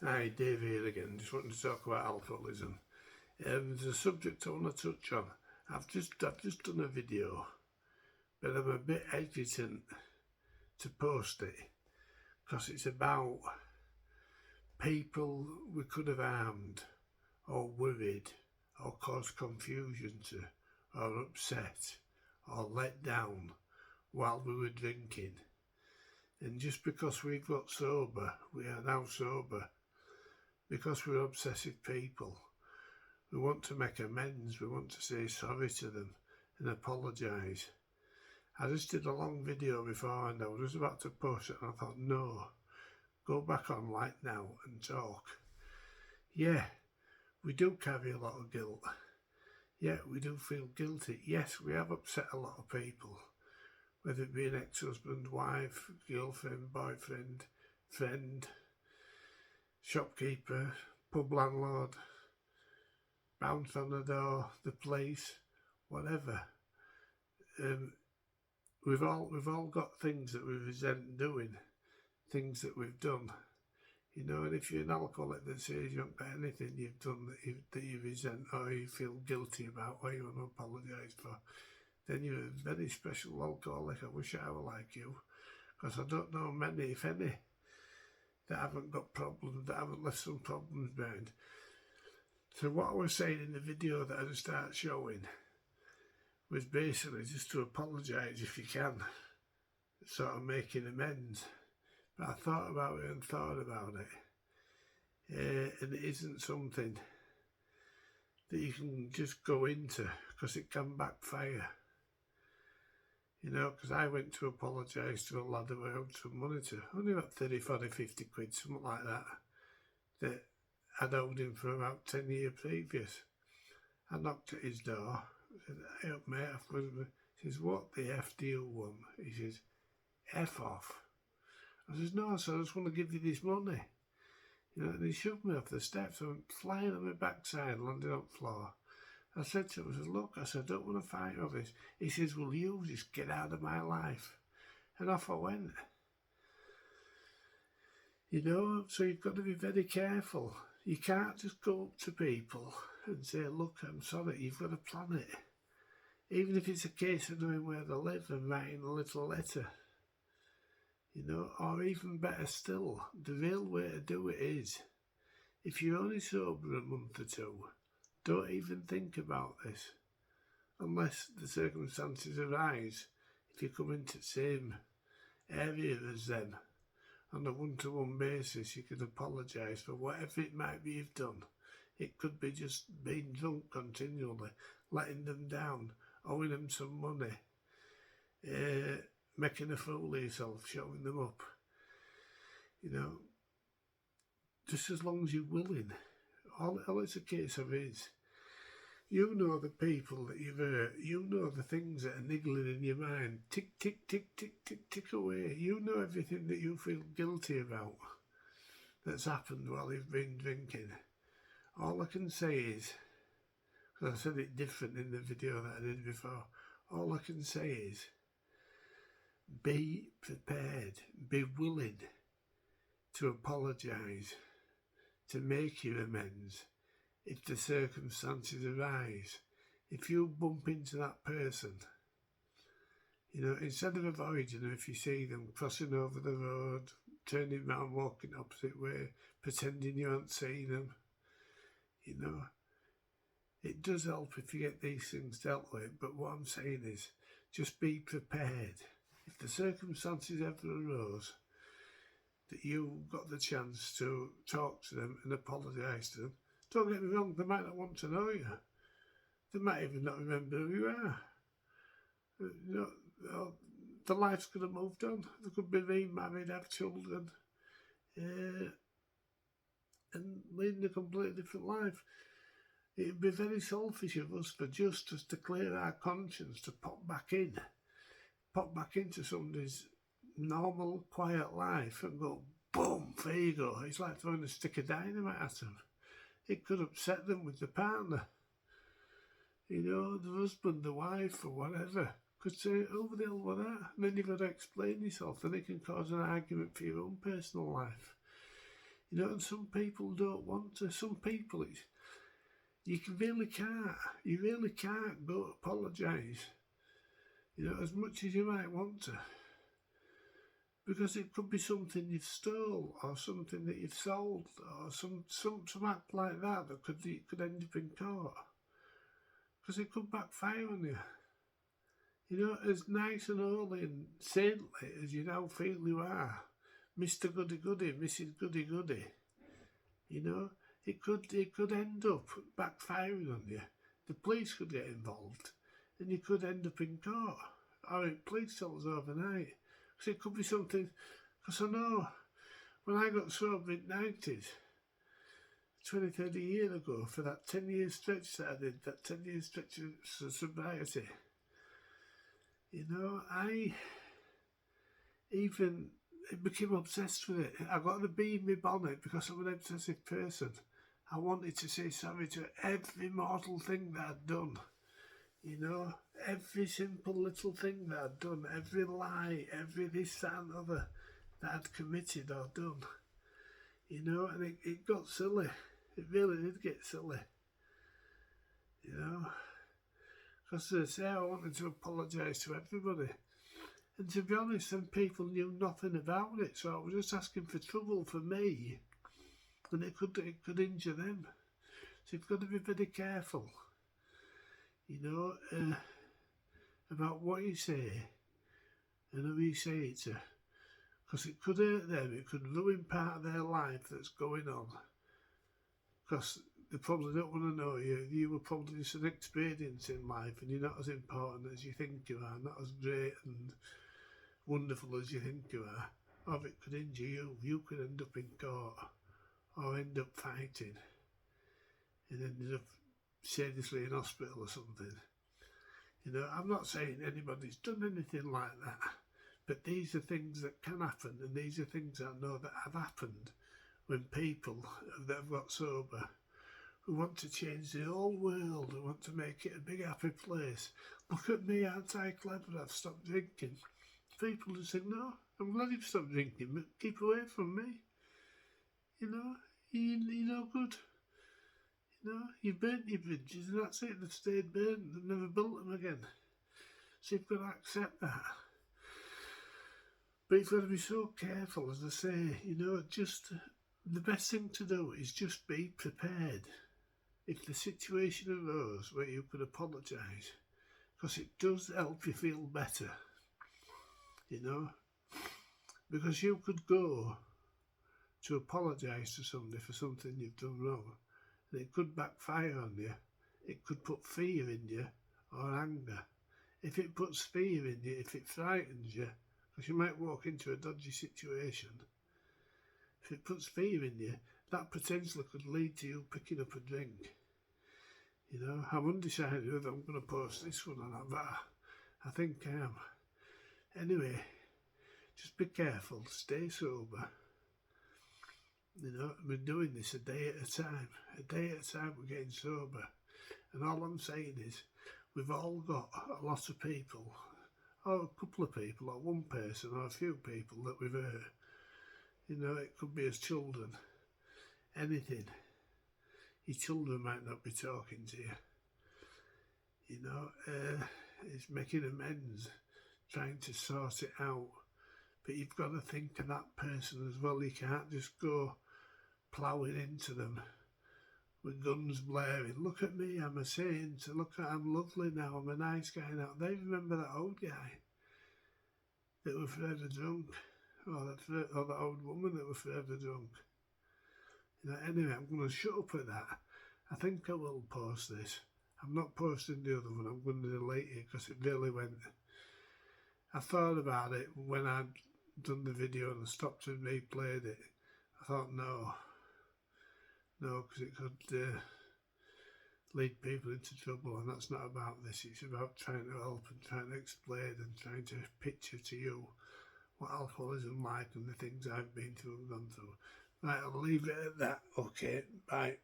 Hi, Dave here again. Just wanting to talk about alcoholism. There's a subject I want to touch on. I've just done a video, but I'm a bit hesitant to post it because it's about people we could have harmed, or worried, or caused confusion to, or upset, or let down while we were drinking. And just because we've got sober, we are now sober, because we're obsessive people, we want to make amends, we want to say sorry to them and apologise. I just did a long video before and I was just about to post it and I thought, no, go back on light now and talk. Yeah, we do carry a lot of guilt. Yeah, we do feel guilty. Yes, we have upset a lot of people, whether it be an ex-husband, wife, girlfriend, boyfriend, friend, shopkeeper, pub landlord, bounce on the door, the police, whatever. We've all got things that we resent doing, things that we've done. You know, and if you're an alcoholic that says you haven't got anything you've done that you resent or you feel guilty about or you want to apologise for, then you're a very special alcoholic. I wish I were like you, because I don't know many, if any, that haven't got problems, that haven't left some problems behind. So what I was saying in the video that I just started showing was basically just to apologise if you can, sort of making amends. But I thought about it and thought about it, and it isn't something that you can just go into, because it can backfire. You know, because I went to apologise to a lad who I owed some money to, only about 30, 40, 50 quid, something like that, that I'd owed him for about 10 years previous. I knocked at his door, I said, "Hey up mate," he says, "What the F do you want?" He says, "F off." I says, "No, sir, I just want to give you this money." You know, and he shoved me off the steps. I went flying on my backside, landed on the floor. I said to him, I said, "Look," I said, "I don't want to fight over this." He says, "Well, you just get out of my life." And off I went. You know, so you've got to be very careful. You can't just go up to people and say, "Look, I'm sorry," you've got to plan it. Even if it's a case of knowing where they live and writing a little letter. You know, or even better still, the real way to do it is, if you're only sober a month or two, don't even think about this, unless the circumstances arise. If you come into the same area as them, on a one-to-one basis, you can apologise for whatever it might be you've done. It could be just being drunk continually, letting them down, owing them some money, making a fool of yourself, showing them up. You know, just as long as you're willing. All it's a case of is, you know the people that you've hurt, you know the things that are niggling in your mind, tick, tick, tick, tick, tick, tick away. You know everything that you feel guilty about that's happened while you've been drinking. All I can say is, because I said it different in the video that I did before, all I can say is, be prepared, be willing to apologise, to make your amends if the circumstances arise. If you bump into that person, you know, instead of avoiding them, if you see them crossing over the road, turning round, walking the opposite way, pretending you haven't seen them, you know, it does help if you get these things dealt with. But what I'm saying is, just be prepared. If the circumstances ever arose that you got the chance to talk to them and apologise to them, don't get me wrong, they might not want to know you. They might even not remember who you are. You know, the life's could have moved on. They could be remarried, have children, and leading a completely different life. It would be very selfish of us for just to clear our conscience, to pop back into somebody's normal, quiet life and go, boom, there you go. It's like throwing a stick of dynamite at them. It could upset them with the partner. You know, the husband, the wife, or whatever, could say, "Oh, the hell with that?" And then you've got to explain yourself, and it can cause an argument for your own personal life. You know, and some people don't want to. Some people, you really can't go apologise, you know, as much as you might want to. Because it could be something you've stole, or something that you've sold, or some act like that could end up in court. Because it could backfire on you. You know, as nice and holy and saintly as you now feel you are, Mr. Goody Goody, Mrs. Goody Goody, you know, it could end up backfiring on you. The police could get involved, and you could end up in court, or in police cells overnight. Because it could be something. Because I know when I got sober in the 90s, 20, 30 years ago, for that 10-year stretch that I did, that 10-year stretch of sobriety, you know, I became obsessed with it. I got the bee in my bonnet because I'm an obsessive person. I wanted to say sorry to every mortal thing that I'd done. You know, every simple little thing that I'd done, every lie, every this, that and other that I'd committed or done. You know, and it got silly. It really did get silly. You know, because as I say, I wanted to apologise to everybody. And to be honest, then people knew nothing about it, so I was just asking for trouble for me, and it could injure them. So you've got to be very careful, you know, about what you say and who you say it to, because it could hurt them, it could ruin part of their life that's going on, because they probably don't want to know you. You were probably just an experience in life, and you're not as important as you think you are, not as great and wonderful as you think you are, or it could injure you. You could end up in court, or end up fighting, and ended up seriously in hospital or something. You know, I'm not saying anybody's done anything like that, but these are things that can happen, and these are things I know that have happened when people that have got sober, who want to change the whole world, who want to make it a big happy place. Look at me, aren't I clever? I've stopped drinking. People who say, no, I'm glad you've stopped drinking, but keep away from me. You know, you're no good. You know, you burnt your bridges and that's it, they've stayed burnt, they've never built them again. So you've got to accept that. But you've got to be so careful, as I say, you know, just the best thing to do is just be prepared if the situation arose where you could apologise, because it does help you feel better, you know, because you could go to apologise to somebody for something you've done wrong, and it could backfire on you. It could put fear in you, or anger. If it puts fear in you, if it frightens you, because you might walk into a dodgy situation, if it puts fear in you, that potentially could lead to you picking up a drink. You know, I'm undecided whether I'm going to post this one or not, but I think I am. Anyway, just be careful, stay sober. You know, we're doing this a day at a time. A day at a time we're getting sober. And all I'm saying is, we've all got a lot of people, or a couple of people, or one person, or a few people that we've hurt. You know, it could be as children, anything. Your children might not be talking to you. You know, it's making amends, trying to sort it out. But you've got to think of that person as well. You can't just go ploughing into them with guns blaring. Look at me, I'm a saint. Look, I'm lovely now, I'm a nice guy now. They remember that old guy that was forever drunk, or that old woman that was forever drunk. You know, anyway, I'm going to shut up at that. I think I will post this. I'm not posting the other one. I'm going to delete it because it really went. I thought about it when I'd done the video and I stopped and replayed it. I thought, no, because it could lead people into trouble, and that's not about this. It's about trying to help and trying to explain and trying to picture to you what alcoholism like and the things I've been through and gone through. Right, I'll leave it at that. Okay, bye.